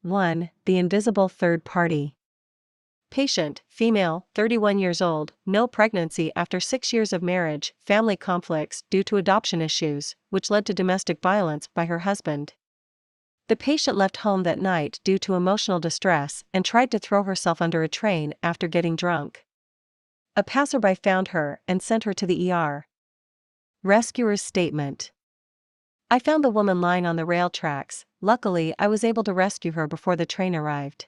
1. The invisible third party. Patient, female, 31 years old, no pregnancy after 6 years of marriage, family conflicts due to adoption issues, which led to domestic violence by her husband. The patient left home that night due to emotional distress and tried to throw herself under a train after getting drunk. A passerby found her and sent her to the ER. Rescuer's statement. I found the woman lying on the rail tracks. Luckily, I was able to rescue her before the train arrived.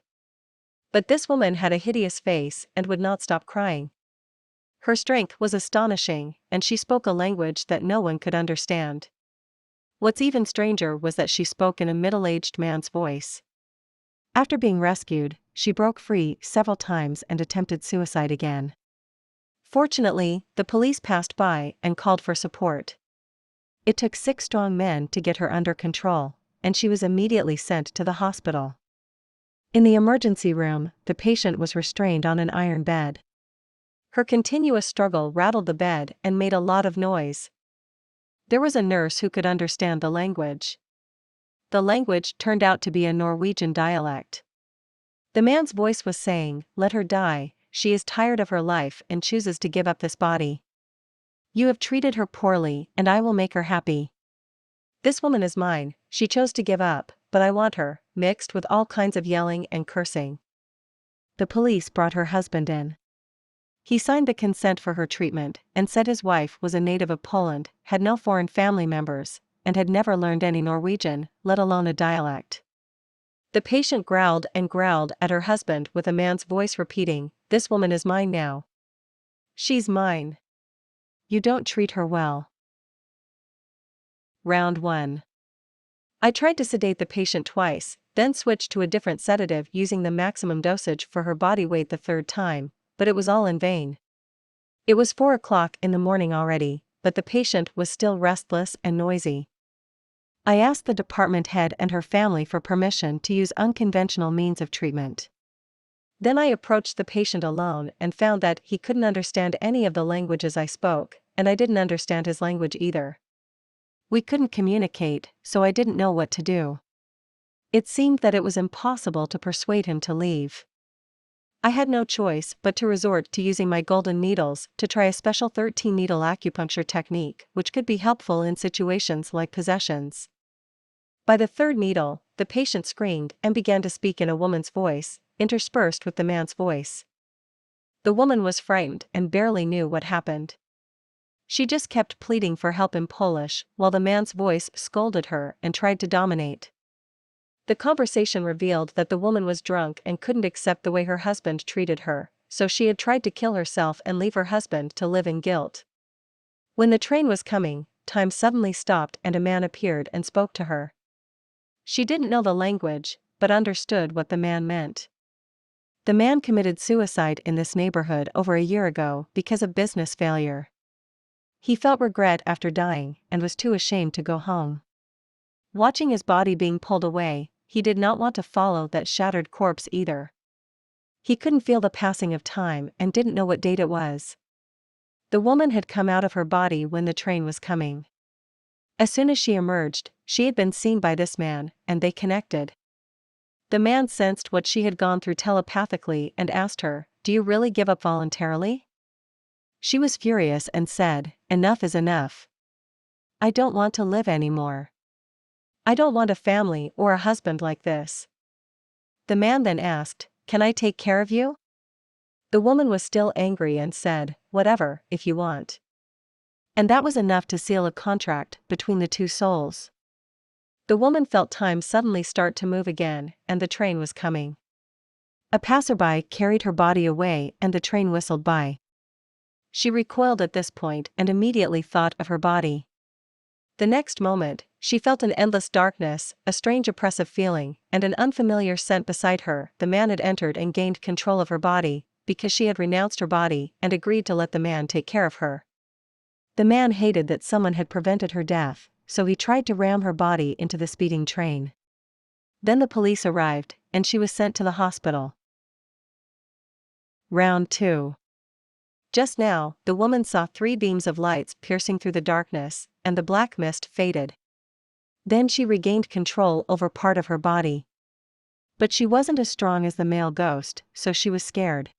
But this woman had a hideous face and would not stop crying. Her strength was astonishing, and she spoke a language that no one could understand. What's even stranger was that she spoke in a middle-aged man's voice. After being rescued, she broke free several times and attempted suicide again. Fortunately, the police passed by and called for support. It took 6 strong men to get her under control, and she was immediately sent to the hospital. In the emergency room, the patient was restrained on an iron bed. Her continuous struggle rattled the bed and made a lot of noise. There was a nurse who could understand the language. The language turned out to be a Norwegian dialect. The man's voice was saying, "Let her die, she is tired of her life and chooses to give up this body. You have treated her poorly, and I will make her happy. This woman is mine, she chose to give up, but I want her," mixed with all kinds of yelling and cursing. The police brought her husband in. He signed the consent for her treatment and said his wife was a native of Poland, had no foreign family members, and had never learned any Norwegian, let alone a dialect. The patient growled and growled at her husband with a man's voice repeating, "This woman is mine now. She's mine. You don't treat her well." Round 1. I tried to sedate the patient twice, then switched to a different sedative using the maximum dosage for her body weight the third time, but it was all in vain. It was 4 o'clock in the morning already, but the patient was still restless and noisy. I asked the department head and her family for permission to use unconventional means of treatment. Then I approached the patient alone and found that he couldn't understand any of the languages I spoke, and I didn't understand his language either. We couldn't communicate, so I didn't know what to do. It seemed that it was impossible to persuade him to leave. I had no choice but to resort to using my golden needles to try a special 13-needle acupuncture technique which could be helpful in situations like possessions. By the third needle, the patient screamed and began to speak in a woman's voice, interspersed with the man's voice. The woman was frightened and barely knew what happened. She just kept pleading for help in Polish, while the man's voice scolded her and tried to dominate. The conversation revealed that the woman was drunk and couldn't accept the way her husband treated her, so she had tried to kill herself and leave her husband to live in guilt. When the train was coming, time suddenly stopped and a man appeared and spoke to her. She didn't know the language, but understood what the man meant. The man committed suicide in this neighborhood over a year ago because of business failure. He felt regret after dying and was too ashamed to go home. Watching his body being pulled away, he did not want to follow that shattered corpse either. He couldn't feel the passing of time and didn't know what date it was. The woman had come out of her body when the train was coming. As soon as she emerged, she had been seen by this man, and they connected. The man sensed what she had gone through telepathically and asked her, "Do you really give up voluntarily?" She was furious and said, "Enough is enough. I don't want to live anymore. I don't want a family or a husband like this." The man then asked, "Can I take care of you?" The woman was still angry and said, "Whatever, if you want." And that was enough to seal a contract between the two souls. The woman felt time suddenly start to move again, and the train was coming. A passerby carried her body away and the train whistled by. She recoiled at this point and immediately thought of her body. The next moment, she felt an endless darkness, a strange oppressive feeling, and an unfamiliar scent beside her. The man had entered and gained control of her body, because she had renounced her body and agreed to let the man take care of her. The man hated that someone had prevented her death, so he tried to ram her body into the speeding train. Then the police arrived, and she was sent to the hospital. Round 2. Just now, the woman saw 3 beams of lights piercing through the darkness, and the black mist faded. Then she regained control over part of her body. But she wasn't as strong as the male ghost, so she was scared.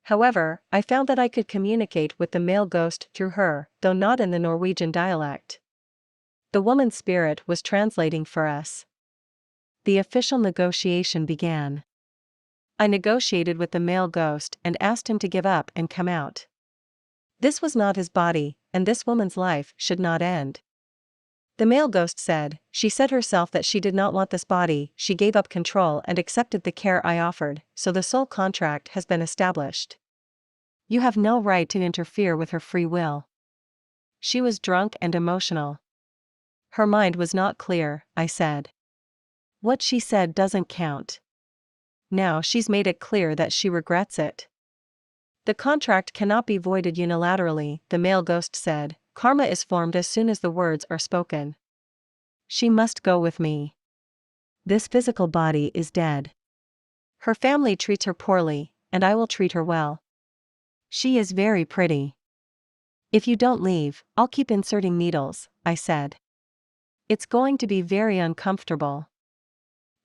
However, I found that I could communicate with the male ghost through her, though not in the Norwegian dialect. The woman's spirit was translating for us. The official negotiation began. I negotiated with the male ghost and asked him to give up and come out. This was not his body, and this woman's life should not end. The male ghost said, she said herself that she did not want this body, she gave up control and accepted the care I offered, so the soul contract has been established. You have no right to interfere with her free will. She was drunk and emotional. Her mind was not clear, I said. What she said doesn't count. Now she's made it clear that she regrets it. The contract cannot be voided unilaterally, the male ghost said. Karma is formed as soon as the words are spoken. She must go with me. This physical body is dead. Her family treats her poorly, and I will treat her well. She is very pretty. If you don't leave, I'll keep inserting needles, I said. It's going to be very uncomfortable.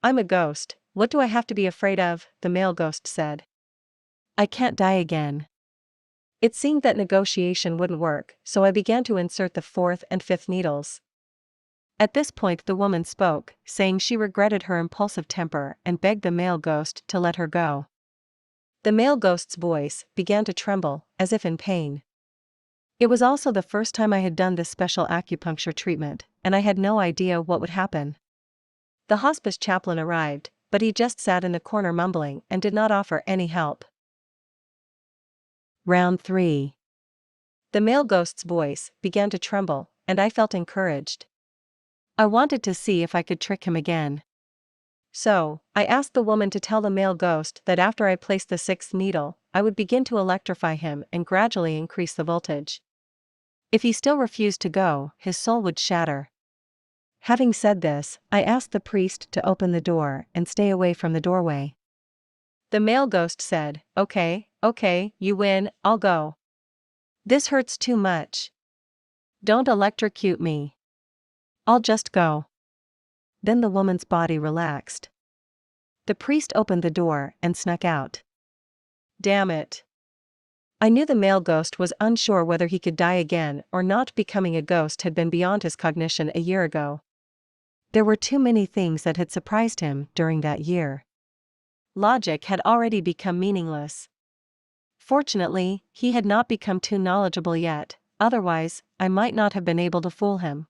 I'm a ghost, what do I have to be afraid of? The male ghost said. I can't die again. It seemed that negotiation wouldn't work, so I began to insert the 4th and 5th needles. At this point the woman spoke, saying she regretted her impulsive temper and begged the male ghost to let her go. The male ghost's voice began to tremble, as if in pain. It was also the first time I had done this special acupuncture treatment, and I had no idea what would happen. The hospice chaplain arrived, but he just sat in the corner mumbling and did not offer any help. Round 3. The male ghost's voice began to tremble, and I felt encouraged. I wanted to see if I could trick him again. So, I asked the woman to tell the male ghost that after I placed the 6th needle, I would begin to electrify him and gradually increase the voltage. If he still refused to go, his soul would shatter. Having said this, I asked the priest to open the door and stay away from the doorway. The male ghost said, okay, you win, I'll go. This hurts too much. Don't electrocute me. I'll just go. Then the woman's body relaxed. The priest opened the door and snuck out. Damn it. I knew the male ghost was unsure whether he could die again or not. Becoming a ghost had been beyond his cognition a year ago. There were too many things that had surprised him during that year. Logic had already become meaningless. Fortunately, he had not become too knowledgeable yet, otherwise, I might not have been able to fool him.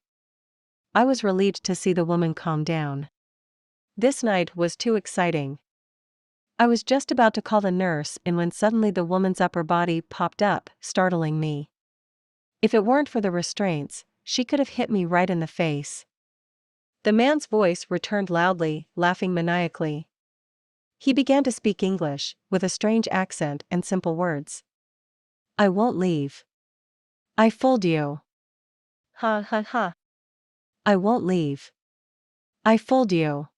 I was relieved to see the woman calm down. This night was too exciting. I was just about to call the nurse in when suddenly the woman's upper body popped up, startling me. If it weren't for the restraints, she could have hit me right in the face. The man's voice returned loudly, laughing maniacally. He began to speak English, with a strange accent and simple words. I won't leave. I fooled you. Ha ha ha. I won't leave. I fooled you.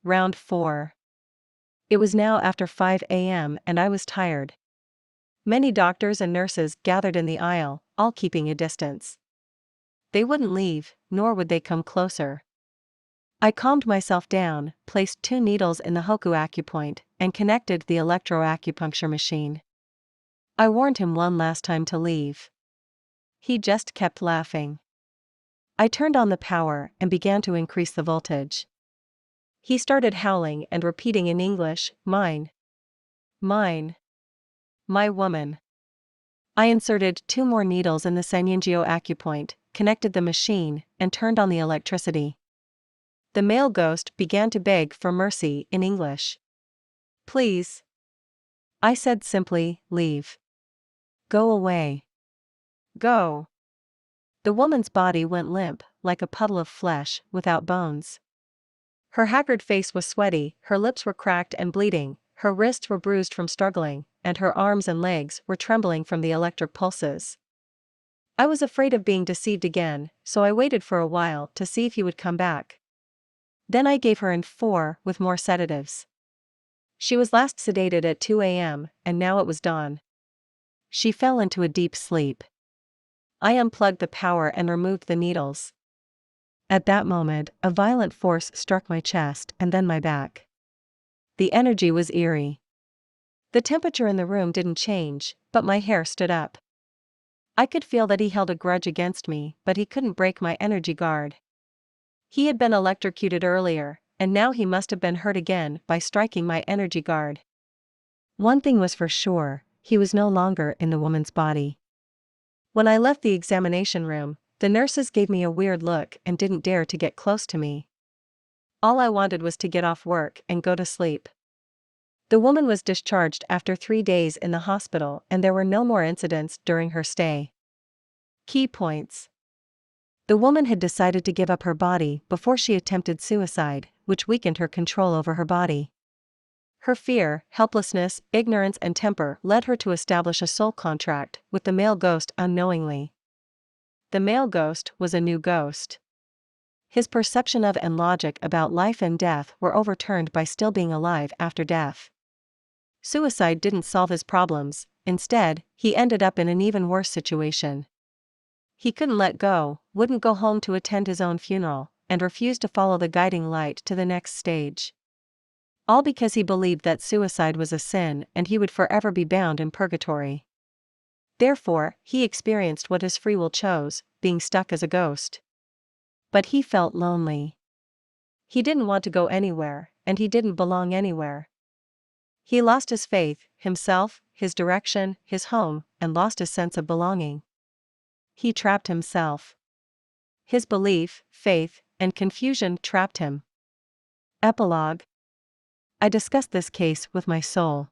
Round 4. It was now after 5 a.m. and I was tired. Many doctors and nurses gathered in the aisle, all keeping a distance. They wouldn't leave, nor would they come closer. I calmed myself down, placed 2 needles in the Hoku acupoint, and connected the electroacupuncture machine. I warned him one last time to leave. He just kept laughing. I turned on the power and began to increase the voltage. He started howling and repeating in English, mine. Mine. My woman. I inserted 2 more needles in the Sanyingio acupoint, connected the machine, and turned on the electricity. The male ghost began to beg for mercy in English. Please. I said simply, leave. Go away. Go. The woman's body went limp, like a puddle of flesh, without bones. Her haggard face was sweaty, her lips were cracked and bleeding, her wrists were bruised from struggling, and her arms and legs were trembling from the electric pulses. I was afraid of being deceived again, so I waited for a while to see if he would come back. Then I gave her N4 with more sedatives. She was last sedated at 2 a.m., and now it was dawn. She fell into a deep sleep. I unplugged the power and removed the needles. At that moment, a violent force struck my chest and then my back. The energy was eerie. The temperature in the room didn't change, but my hair stood up. I could feel that he held a grudge against me, but he couldn't break my energy guard. He had been electrocuted earlier, and now he must have been hurt again by striking my energy guard. One thing was for sure, he was no longer in the woman's body. When I left the examination room, the nurses gave me a weird look and didn't dare to get close to me. All I wanted was to get off work and go to sleep. The woman was discharged after 3 days in the hospital and there were no more incidents during her stay. Key points. The woman had decided to give up her body before she attempted suicide, which weakened her control over her body. Her fear, helplessness, ignorance and temper led her to establish a soul contract with the male ghost unknowingly. The male ghost was a new ghost. His perception of and logic about life and death were overturned by still being alive after death. Suicide didn't solve his problems, instead, he ended up in an even worse situation. He couldn't let go, wouldn't go home to attend his own funeral, and refused to follow the guiding light to the next stage. All because he believed that suicide was a sin and he would forever be bound in purgatory. Therefore, he experienced what his free will chose, being stuck as a ghost. But he felt lonely. He didn't want to go anywhere, and he didn't belong anywhere. He lost his faith, himself, his direction, his home, and lost his sense of belonging. He trapped himself. His belief, faith, and confusion trapped him. Epilogue. I discussed this case with my soul.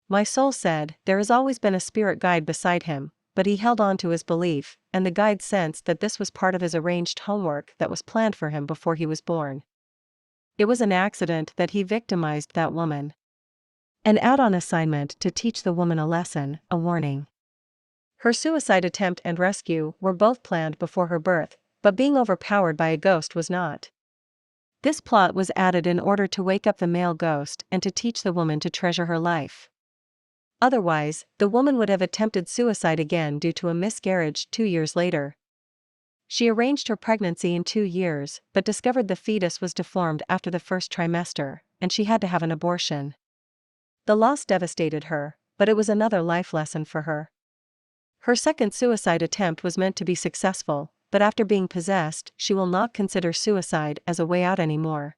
My soul said there has always been a spirit guide beside him, but he held on to his belief, and the guide sensed that this was part of his arranged homework that was planned for him before he was born. It was an accident that he victimized that woman. An add-on assignment to teach the woman a lesson, a warning. Her suicide attempt and rescue were both planned before her birth, but being overpowered by a ghost was not. This plot was added in order to wake up the male ghost and to teach the woman to treasure her life. Otherwise, the woman would have attempted suicide again due to a miscarriage 2 years later. She arranged her pregnancy in 2 years, but discovered the fetus was deformed after the first trimester, and she had to have an abortion. The loss devastated her, but it was another life lesson for her. Her second suicide attempt was meant to be successful, but after being possessed, she will not consider suicide as a way out anymore.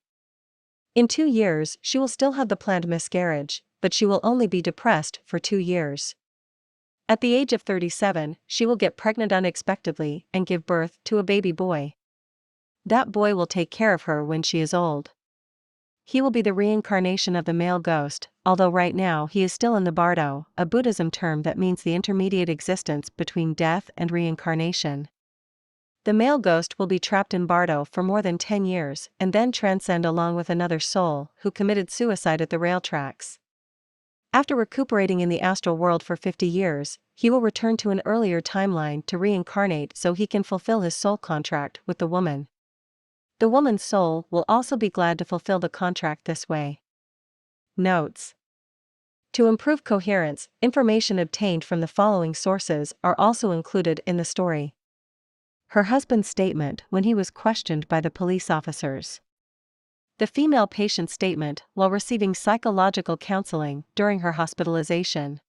In 2 years, she will still have the planned miscarriage, but she will only be depressed for 2 years. At the age of 37, she will get pregnant unexpectedly and give birth to a baby boy. That boy will take care of her when she is old. He will be the reincarnation of the male ghost, although right now he is still in the bardo, a Buddhism term that means the intermediate existence between death and reincarnation. The male ghost will be trapped in bardo for more than 10 years and then transcend along with another soul who committed suicide at the rail tracks. After recuperating in the astral world for 50 years, he will return to an earlier timeline to reincarnate so he can fulfill his soul contract with the woman. The woman's soul will also be glad to fulfill the contract this way. Notes. To improve coherence, information obtained from the following sources are also included in the story. Her husband's statement when he was questioned by the police officers. The female patient's statement while receiving psychological counseling during her hospitalization.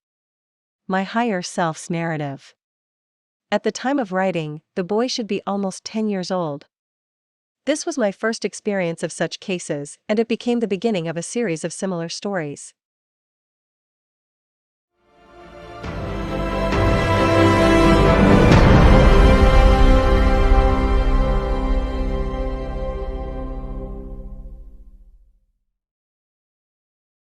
My higher self's narrative. At the time of writing, the boy should be almost 10 years old. This was my first experience of such cases, and it became the beginning of a series of similar stories.